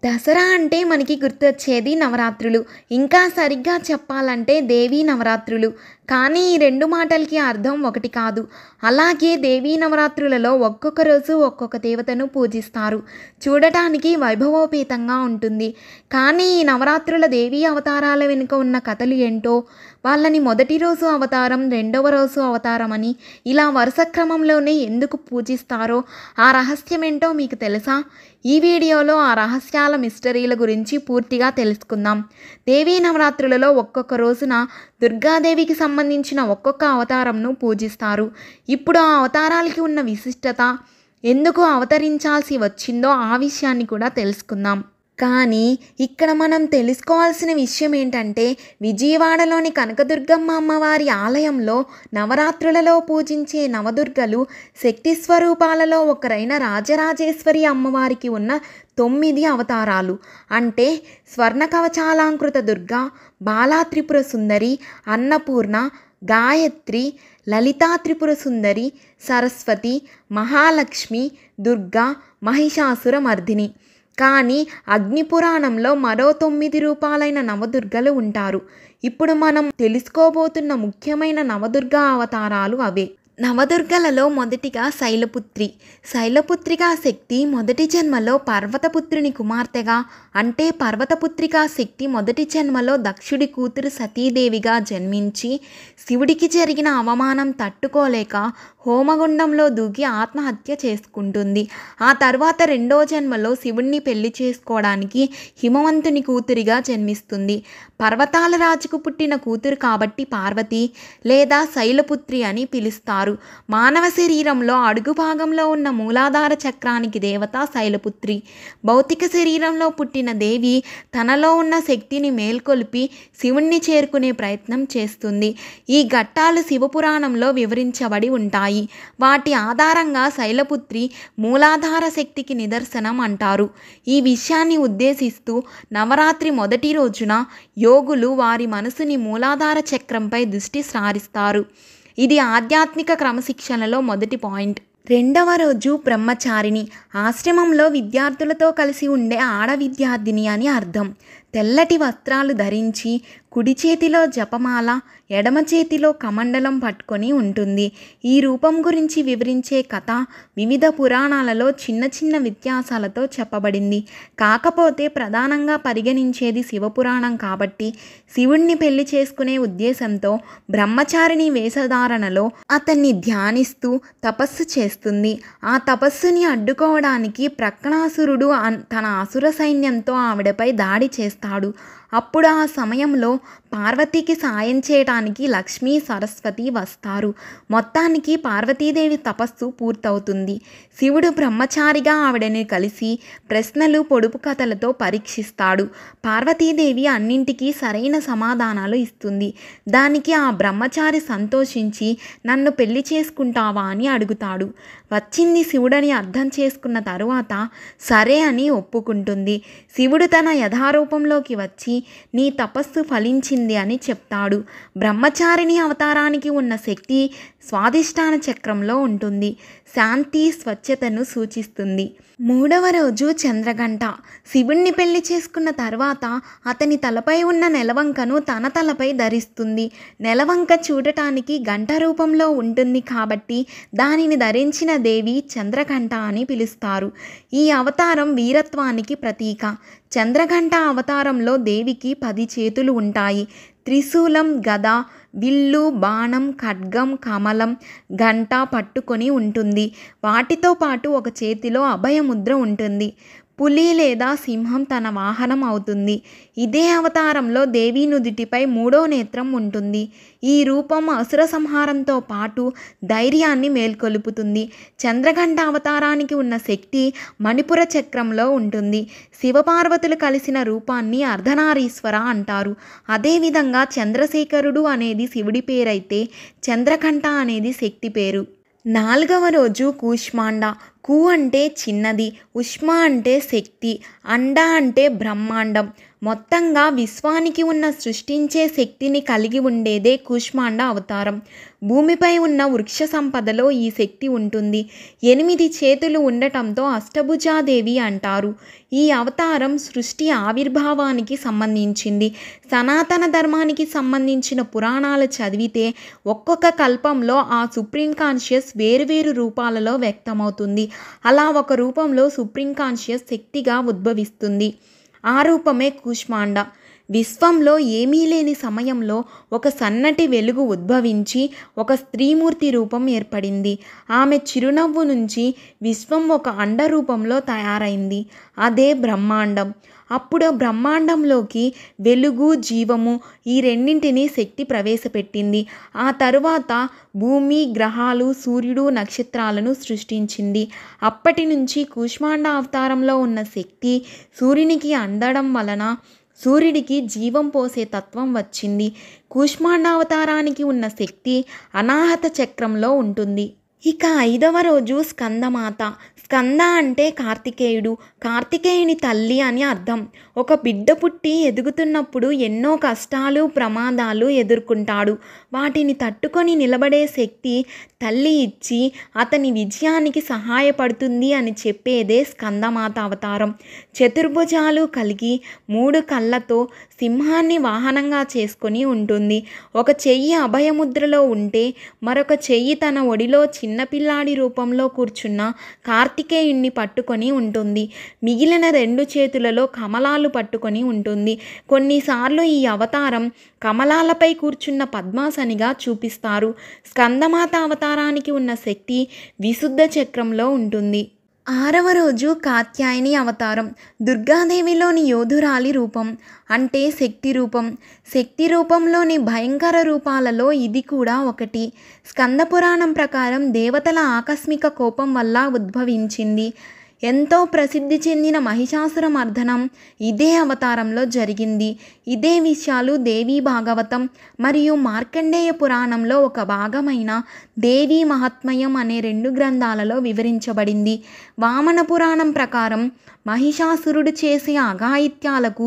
దసరా అంటే మనకి గుర్తొచ్చేది నవరాత్రులు. ఇంకా సరిగ్గా చెప్పాలంటే దేవీ నవరాత్రులు. కానీ ఈ 2 మాటలకి అర్థం ఒకటి కాదు. అలాగే దేవీ నవరాత్రులలో ఒక్కొక్క రోజు ఒక్కొక్క దేవతను పూజిస్తారు. చూడటానికి వైభవోపేతంగా ఉంటుంది. కానీ ఈ నవరాత్రుల దేవీ అవతారాల వెనుక ఉన్న కథలు ఏంటో, వాళ్ళని మొదటి రోజు అవతారం, రెండవ రోజు అవతారం అని ఇలా వరుస క్రమంలోనే ఎందుకు పూజిస్తారో ఆ రహస్యమేంటో మీకు తెలుసా? ఈ వీడియోలో ఆ రహస్యాల మిస్టరీల గురించి పూర్తిగా తెలుసుకుందాం. దేవీ నవరాత్రులలో ఒక్కొక్క రోజున దుర్గాదేవికి సంబంధించిన ఒక్కొక్క అవతారంను పూజిస్తారు. ఇప్పుడు ఆ అవతారాలకి ఉన్న విశిష్టత, ఎందుకు అవతరించాల్సి వచ్చిందో ఆ విషయాన్ని కూడా తెలుసుకుందాం. కానీ ఇక్కడ మనం తెలుసుకోవాల్సిన విషయం ఏంటంటే, విజయవాడలోని కనకదుర్గమ్మ అమ్మవారి ఆలయంలో నవరాత్రులలో పూజించే నవదుర్గలు శక్తి స్వరూపాలలో ఒకరైన రాజరాజేశ్వరి అమ్మవారికి ఉన్న 9 అవతారాలు. అంటే స్వర్ణ కవచాలంకృత దుర్గా, బాలా త్రిపుర సుందరి, అన్నపూర్ణ, గాయత్రి, లలితా త్రిపుర సుందరి, సరస్వతి, మహాలక్ష్మి, దుర్గా, మహిషాసుర మర్దిని. కానీ అగ్నిపురాణంలో మరో 9 రూపాలైన నవదుర్గలు ఉంటారు. ఇప్పుడు మనం తెలుసుకోబోతున్న ముఖ్యమైన నవదుర్గా అవతారాలు అవే. నవదుర్గలలో మొదటిగా శైలపుత్రి. శైలపుత్రిగా శక్తి మొదటి జన్మలో పర్వతపుత్రుని కుమార్తెగా, అంటే పర్వతపుత్రిగా శక్తి మొదటి జన్మలో దక్షుడి కూతురు సతీదేవిగా జన్మించి శివుడికి జరిగిన అవమానం తట్టుకోలేక హోమగుండంలో దూకి ఆత్మహత్య చేసుకుంటుంది. ఆ తర్వాత రెండో జన్మలో శివుణ్ణి పెళ్లి చేసుకోవడానికి హిమవంతుని కూతురిగా జన్మిస్తుంది. పర్వతాల రాజుకు పుట్టిన కూతురు కాబట్టి పార్వతి లేదా శైలపుత్రి అని పిలుస్తారు. మానవ శరీరంలో అడుగు భాగంలో ఉన్న మూలాధార చక్రానికి దేవత శైలపుత్రి. భౌతిక శరీరంలో పుట్టిన దేవి తనలో ఉన్న శక్తిని మేల్కొల్పి శివుణ్ణి చేరుకునే ప్రయత్నం చేస్తుంది. ఈ ఘట్టాలు శివపురాణంలో వివరించబడి ఉంటాయి. వాటి ఆధారంగా శైలపుత్రి మూలాధార శక్తికి నిదర్శనం అంటారు. ఈ విషయాన్ని ఉద్దేశిస్తూ నవరాత్రి మొదటి రోజున యోగులు వారి మనసుని మూలాధార చక్రంపై దృష్టి సారిస్తారు. ఇది ఆధ్యాత్మిక క్రమశిక్షణలో మొదటి పాయింట్. రెండవ రోజు బ్రహ్మచారిణి. ఆశ్రమంలో విద్యార్థులతో కలిసి ఉండే ఆడ విద్యార్థిని అని అర్థం. తెల్లటి వస్త్రాలు ధరించి కుడి చేతిలో జపమాల, ఎడమ చేతిలో కమండలం పట్టుకొని ఉంటుంది. ఈ రూపం గురించి వివరించే కథ వివిధ పురాణాలలో చిన్న చిన్న వ్యత్యాసాలతో చెప్పబడింది. కాకపోతే ప్రధానంగా పరిగణించేది శివపురాణం కాబట్టి శివుణ్ణి పెళ్లి చేసుకునే ఉద్దేశంతో బ్రహ్మచారిణి వేషధారణలో అతన్ని ధ్యానిస్తూ తపస్సు చేస్తుంది. ఆ తపస్సుని అడ్డుకోవడానికి ప్రక్కణాసురుడు తన అసుర సైన్యంతో ఆవిడపై దాడి చేస్తాడు. అప్పుడు ఆ సమయంలో పార్వతీకి సాయం చేయడానికి లక్ష్మీ, సరస్వతి వస్తారు. మొత్తానికి పార్వతీదేవి తపస్సు పూర్తవుతుంది. శివుడు బ్రహ్మచారిగా ఆవిడని కలిసి ప్రశ్నలు, పొడుపు కథలతో పరీక్షిస్తాడు. పార్వతీదేవి అన్నింటికీ సరైన సమాధానాలు ఇస్తుంది. దానికి ఆ బ్రహ్మచారి సంతోషించి నన్ను పెళ్లి చేసుకుంటావా అని అడుగుతాడు. వచ్చింది శివుడని అర్థం చేసుకున్న తరువాత సరే అని ఒప్పుకుంటుంది. శివుడు తన యథారూపంలోకి వచ్చి నీ తపస్సు ఫలించింది అని చెప్తాడు. బ్రహ్మచారిణి అవతారానికి ఉన్న శక్తి స్వాధిష్టాన చక్రంలో ఉంటుంది. శాంతి, స్వచ్ఛతను సూచిస్తుంది. మూడవ రోజు చంద్రగంట. శివుణ్ణి పెళ్లి చేసుకున్న తర్వాత అతని తలపై ఉన్న నెలవంకను తన తలపై ధరిస్తుంది. నెలవంక చూడటానికి గంట రూపంలో ఉంటుంది కాబట్టి దానిని ధరించిన దేవి చంద్రగంట అని పిలుస్తారు. ఈ అవతారం వీరత్వానికి ప్రతీక. చంద్రగంట అవతారంలో దేవికి 10 చేతులు ఉంటాయి. త్రిశూలం, గద, విల్లు, బాణం, ఖడ్గం, కమలం, గంట పట్టుకొని ఉంటుంది. వాటితో పాటు ఒక చేతిలో అభయముద్ర ఉంటుంది. పులి లేదా సింహం తన వాహనం అవుతుంది. ఇదే అవతారంలో దేవీ నుదిటిపై 3వ నేత్రం ఉంటుంది. ఈ రూపం అసుర సంహారంతో పాటు ధైర్యాన్ని మేల్కొలుపుతుంది. చంద్రగంట అవతారానికి ఉన్న శక్తి మణిపుర చక్రంలో ఉంటుంది. శివపార్వతులు కలిసిన రూపాన్ని అర్ధనారీశ్వర అంటారు. అదేవిధంగా చంద్రశేఖరుడు అనేది శివుడి పేరైతే చంద్రఘంట అనేది శక్తి పేరు. 4వ రోజు కూష్మాండ. కు అంటే చిన్నది, ఉష్మ అంటే శక్తి, అండ అంటే బ్రహ్మాండం. మొత్తంగా విశ్వానికి ఉన్న సృష్టించే శక్తిని కలిగి ఉండేదే కూష్మాండ అవతారం. భూమిపై ఉన్న వృక్ష సంపదలో ఈ శక్తి ఉంటుంది. 8 చేతులు ఉండటంతో అష్టభుజాదేవి అంటారు. ఈ అవతారం సృష్టి ఆవిర్భావానికి సంబంధించింది. సనాతన ధర్మానికి సంబంధించిన పురాణాలు చదివితే ఒక్కొక్క కల్పంలో ఆ సుప్రీం కాన్షియస్ వేరువేరు రూపాలలో వ్యక్తమవుతుంది. అలా ఒక రూపంలో సుప్రీం కాన్షియస్ శక్తిగా ఉద్భవిస్తుంది. ఆ రూపమే కూష్మాండ. విశ్వంలో ఏమీ లేని సమయంలో ఒక సన్నటి వెలుగు ఉద్భవించి ఒక స్త్రీమూర్తి రూపం ఏర్పడింది. ఆమె చిరునవ్వు నుంచి విశ్వం ఒక అండ రూపంలో తయారైంది. అదే బ్రహ్మాండం. అప్పుడు బ్రహ్మాండంలోకి వెలుగు, జీవము ఈ రెండింటినీ శక్తి ప్రవేశపెట్టింది. ఆ తరువాత భూమి, గ్రహాలు, సూర్యుడు, నక్షత్రాలను సృష్టించింది. అప్పటి నుంచి కూష్మాండ అవతారంలో ఉన్న శక్తి సూర్యునికి అందడం వలన సూర్యుడికి జీవం పోసే తత్వం వచ్చింది. కూష్మాండావతారానికి ఉన్న శక్తి అనాహత చక్రంలో ఉంటుంది. ఇక 5వ రోజు స్కందమాత. స్కంద అంటే కార్తికేయుడు, కార్తికేయుని తల్లి అని అర్థం. ఒక బిడ్డ పుట్టి ఎదుగుతున్నప్పుడు ఎన్నో కష్టాలు, ప్రమాదాలు ఎదుర్కొంటాడు. వాటిని తట్టుకొని నిలబడే శక్తి తల్లి ఇచ్చి అతని విజయానికి సహాయపడుతుంది అని చెప్పేదే స్కందమాత అవతారం. చతుర్భుజాలు కలిగి 3 కళ్ళతో సింహాన్ని వాహనంగా చేసుకొని ఉంటుంది. ఒక చెయ్యి అభయముద్రలో ఉంటే మరొక చెయ్యి తన ఒడిలో చిన్నపిల్లాడి రూపంలో కూర్చున్న కార్తికేయుణ్ణి పట్టుకొని ఉంటుంది. మిగిలిన 2 చేతులలో కమలాలు పట్టుకొని ఉంటుంది. కొన్నిసార్లు ఈ అవతారం కమలాలపై కూర్చున్న పద్మాసనిగా చూపిస్తారు. స్కందమాత అవతారానికి ఉన్న శక్తి విశుద్ధ చక్రంలో ఉంటుంది. 6వ రోజు కాత్యాయని అవతారం. దుర్గాదేవిలోని యోధురాలి రూపం అంటే శక్తి రూపం. శక్తి రూపంలోని భయంకర రూపాలలో ఇది కూడా ఒకటి. స్కంద పురాణం ప్రకారం దేవతల ఆకస్మిక కోపం వల్ల ఉద్భవించింది. ఎంతో ప్రసిద్ధి చెందిన మహిషాసుర మర్దనం ఇదే అవతారంలో జరిగింది. ఇదే విషయాలు దేవీ భాగవతం మరియు మార్కండేయ పురాణంలో ఒక భాగమైన దేవీ మహాత్మ్యం అనే 2 గ్రంథాలలో వివరించబడింది. వామన పురాణం ప్రకారం మహిషాసురుడు చేసే అఘాయిత్యాలకు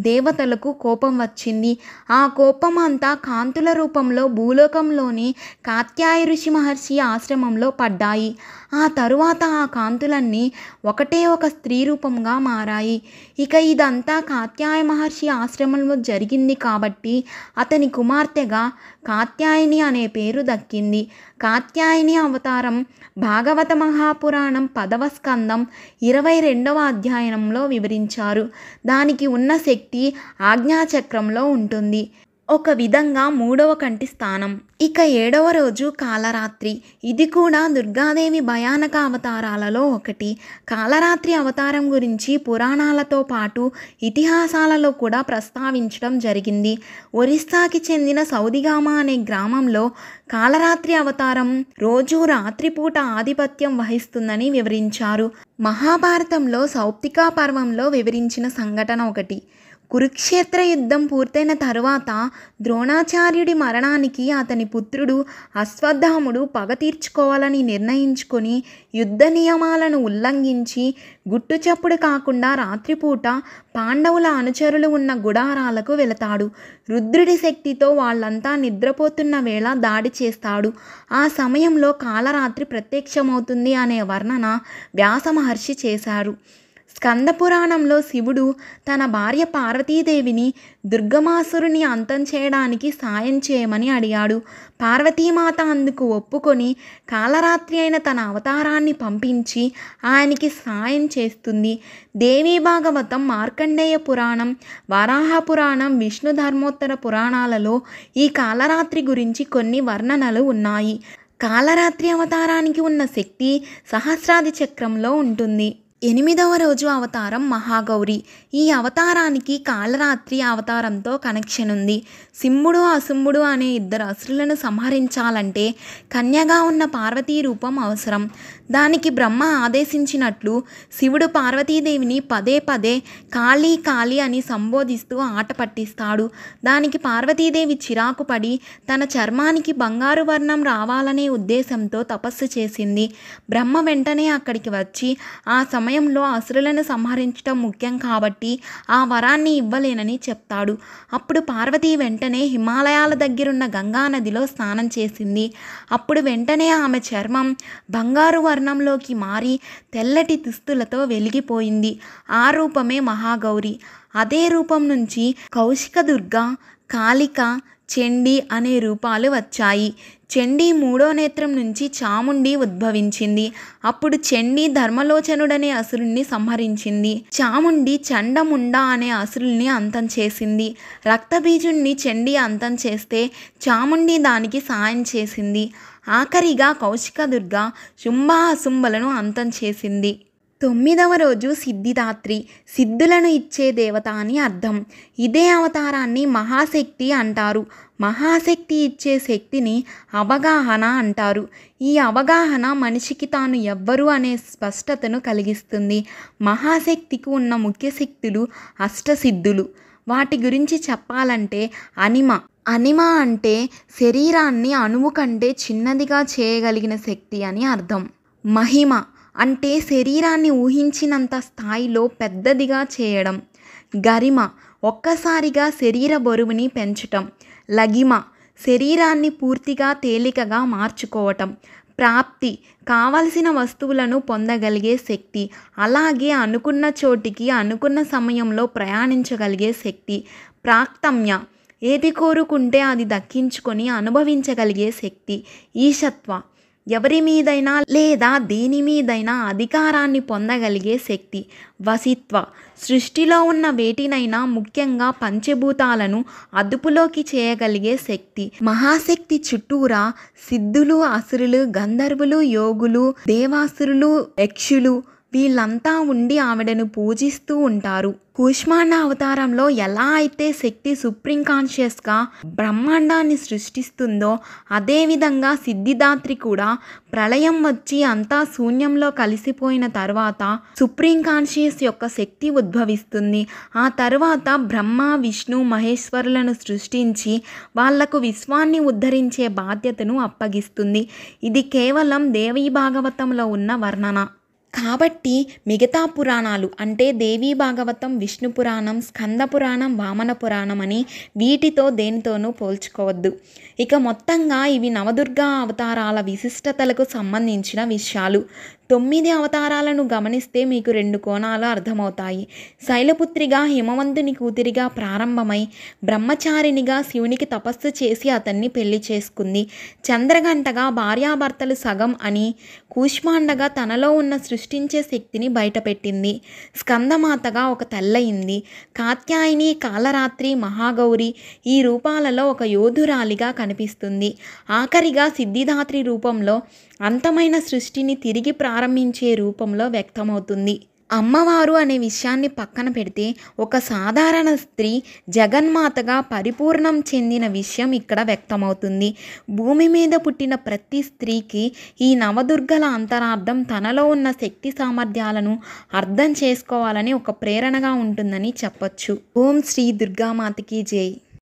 దేవతలకు కోపం వచ్చింది. ఆ కోపం అంతా కాంతుల రూపంలో భూలోకంలోని కాత్యాయ ఋషి మహర్షి ఆశ్రమంలో పడ్డాయి. ఆ తరువాత ఆ కాంతులన్నీ ఒకటే ఒక స్త్రీ రూపంగా మారాయి. ఇక ఇదంతా కాత్యాయ మహర్షి ఆశ్రమంలో జరిగింది కాబట్టి అతని కుమార్తెగా కాత్యాయని అనే పేరు దక్కింది. కాత్యాయని అవతారం భాగవత మహాపురాణం 10వ స్కందం 22వ అధ్యాయంలో వివరించారు. దానికి ఉన్న శక్తి ఆజ్ఞాచక్రంలో ఉంటుంది. ఒక విధంగా 3వ కంటి స్థానం. ఇక 7వ రోజు కాలరాత్రి. ఇది కూడా దుర్గాదేవి భయానక అవతారాలలో ఒకటి. కాలరాత్రి అవతారం గురించి పురాణాలతో పాటు ఇతిహాసాలలో కూడా ప్రస్తావించడం జరిగింది. ఒరిస్సాకి చెందిన సౌదిగామ అనే గ్రామంలో కాలరాత్రి అవతారం రోజు రాత్రిపూట ఆధిపత్యం వహిస్తుందని వివరించారు. మహాభారతంలో సౌప్తికా పర్వంలో వివరించిన సంఘటన ఒకటి. కురుక్షేత్ర యుద్ధం పూర్తయిన తరువాత ద్రోణాచార్యుడి మరణానికి అతని పుత్రుడు అశ్వత్థాముడు పగ తీర్చుకోవాలని నిర్ణయించుకొని యుద్ధ నియమాలను ఉల్లంఘించి గుట్టుచప్పుడు కాకుండా రాత్రిపూట పాండవుల అనుచరులు ఉన్న గుడారాలకు వెళతాడు. రుద్రుడి శక్తితో వాళ్ళంతా నిద్రపోతున్న వేళ దాడి చేస్తాడు. ఆ సమయంలో కాలరాత్రి ప్రత్యక్షమవుతుంది అనే వర్ణన వ్యాస మహర్షి చేశారు. స్కంద పురాణంలో శివుడు తన భార్య పార్వతీదేవిని దుర్గమాసురుని అంతం చేయడానికి సాయం చేయమని అడిగాడు. పార్వతీమాత అందుకు ఒప్పుకొని కాలరాత్రి అయిన తన అవతారాన్ని పంపించి ఆయనకి సాయం చేస్తుంది. దేవీ భాగవతం, మార్కండేయ పురాణం, వరాహ పురాణం, విష్ణు ధర్మోత్తర పురాణాలలో ఈ కాలరాత్రి గురించి కొన్ని వర్ణనలు ఉన్నాయి. కాలరాత్రి అవతారానికి ఉన్న శక్తి సహస్రాది చక్రంలో ఉంటుంది. 8వ రోజు అవతారం మహాగౌరి. ఈ అవతారానికి కాలరాత్రి అవతారంతో కనెక్షన్ ఉంది. సింహుడు, అశుంభుడు అనే 2 అసురులను సంహరించాలంటే కన్యగా ఉన్న పార్వతీ రూపం అవసరం. దానికి బ్రహ్మ ఆదేశించినట్లు శివుడు పార్వతీదేవిని పదే పదే కాళీ కాళీ అని సంబోధిస్తూ ఆట పట్టిస్తాడు. దానికి పార్వతీదేవి చిరాకు పడి తన చర్మానికి బంగారు వర్ణం రావాలనే ఉద్దేశంతో తపస్సు చేసింది. బ్రహ్మ వెంటనే అక్కడికి వచ్చి ఆ సమయంలో అసురులను సంహరించడం ముఖ్యం కాబట్టి ఆ వరాన్ని ఇవ్వలేనని చెప్తాడు. అప్పుడు పార్వతీ వెంటనే హిమాలయాల దగ్గరున్న గంగానదిలో స్నానం చేసింది. అప్పుడు వెంటనే ఆమె చర్మం బంగారు వర్ణంలోకి మారి తెల్లటి దుస్తులతో వెలిగిపోయింది. ఆ రూపమే మహాగౌరి. అదే రూపం నుంచి కౌశికదుర్గ, కాళిక, చండీ అనే రూపాలు వచ్చాయి. చండీ 3వ నేత్రం నుంచి చాముండి ఉద్భవించింది. అప్పుడు చండీ ధర్మలోచనుడనే అసురుణ్ణి సంహరించింది. చాముండి చండముండ అనే అసురుల్ని అంతం చేసింది. రక్తబీజుణ్ణి చండీ అంతం చేస్తే చాముండి దానికి సాయం చేసింది. ఆఖరిగా కౌశికదుర్గ శుంభాసుంభలను అంతం చేసింది. 9వ రోజు సిద్ధిదాత్రి, సిద్ధులను ఇచ్చే దేవత అని అర్థం. ఇదే అవతారాన్ని మహాశక్తి అంటారు. మహాశక్తి ఇచ్చే శక్తిని అవగాహన అంటారు. ఈ అవగాహన మనిషికి తాను ఎవ్వరు అనే స్పష్టతను కలిగిస్తుంది. మహాశక్తికి ఉన్న ముఖ్య శక్తులు అష్టసిద్ధులు. వాటి గురించి చెప్పాలంటే అనిమ అంటే శరీరాన్ని అణువు కంటే చిన్నదిగా చేయగలిగిన శక్తి అని అర్థం. మహిమ అంటే శరీరాన్ని ఊహించినంత స్థాయిలో పెద్దదిగా చేయడం. గరిమ ఒక్కసారిగా శరీర బరువుని పెంచటం. లగిమ శరీరాన్ని పూర్తిగా తేలికగా మార్చుకోవటం. ప్రాప్తి కావలసిన వస్తువులను పొందగలిగే శక్తి. అలాగే అనుకున్న చోటికి అనుకున్న సమయంలో ప్రయాణించగలిగే శక్తి. ప్రాక్తమ్య ఏది కోరుకుంటే అది దక్కించుకొని అనుభవించగలిగే శక్తి. ఈశత్వ ఎవరి మీదైనా లేదా దేని మీదైనా అధికారాన్ని పొందగలిగే శక్తి. వసిత్వ సృష్టిలో ఉన్న వేటినైనా ముఖ్యంగా పంచభూతాలను అదుపులోకి చేయగలిగే శక్తి. మహాశక్తి చుట్టూరా సిద్ధులు, అసురులు, గంధర్వులు, యోగులు, దేవాసురులు, యక్షులు వీళ్ళంతా ఉండి ఆవిడను పూజిస్తూ ఉంటారు. కూష్మాండ అవతారంలో ఎలా అయితే శక్తి సుప్రీం కాన్షియస్గా బ్రహ్మాండాన్ని సృష్టిస్తుందో అదేవిధంగా సిద్ధిదాత్రి కూడా ప్రళయం వచ్చి అంతా శూన్యంలో కలిసిపోయిన తర్వాత సుప్రీం కాన్షియస్ యొక్క శక్తి ఉద్భవిస్తుంది. ఆ తర్వాత బ్రహ్మ, విష్ణు, మహేశ్వరులను సృష్టించి వాళ్లకు విశ్వాన్ని ఉద్ధరించే బాధ్యతను అప్పగిస్తుంది. ఇది కేవలం దేవీ భాగవతంలో ఉన్న వర్ణన. కాబట్టి మిగతా పురాణాలు అంటే దేవీ భాగవతం, విష్ణు పురాణం, స్కంద పురాణం, వామన పురాణం అని వీటితో దేనితోనూ పోల్చుకోవద్దు. ఇక మొత్తంగా ఇవి నవదుర్గా అవతారాల విశిష్టతలకు సంబంధించిన విషయాలు. 9 అవతారాలను గమనిస్తే మీకు 2 కోణాలు అర్థమవుతాయి. శైలపుత్రిగా హిమవంతుని కూతురిగా ప్రారంభమై బ్రహ్మచారినిగా శివునికి తపస్సు చేసి అతన్ని పెళ్లి చేసుకుంది. చంద్రగంటగా భార్యాభర్తలు సగం అని, కూష్మాండగా తనలో ఉన్న సృష్టించే శక్తిని బయటపెట్టింది. స్కందమాతగా ఒక తల్లయింది. కాత్యాయిని, కాలరాత్రి, మహాగౌరి ఈ రూపాలలో ఒక యోధురాలిగా కనిపిస్తుంది. ఆఖరిగా సిద్ధిదాత్రి రూపంలో అంతమైన సృష్టిని తిరిగి ప్రారంభించే రూపంలో వ్యక్తమవుతుంది. అమ్మవారు అనే విషయాన్ని పక్కన పెడితే ఒక సాధారణ స్త్రీ జగన్మాతగా పరిపూర్ణం చెందిన విషయం ఇక్కడ వ్యక్తమవుతుంది. భూమి మీద పుట్టిన ప్రతి స్త్రీకి ఈ నవదుర్గల అంతరార్థం తనలో ఉన్న శక్తి సామర్థ్యాలను అర్థం చేసుకోవాలని ఒక ప్రేరణగా ఉంటుందని చెప్పొచ్చు. ఓం శ్రీ దుర్గామాతకి జై.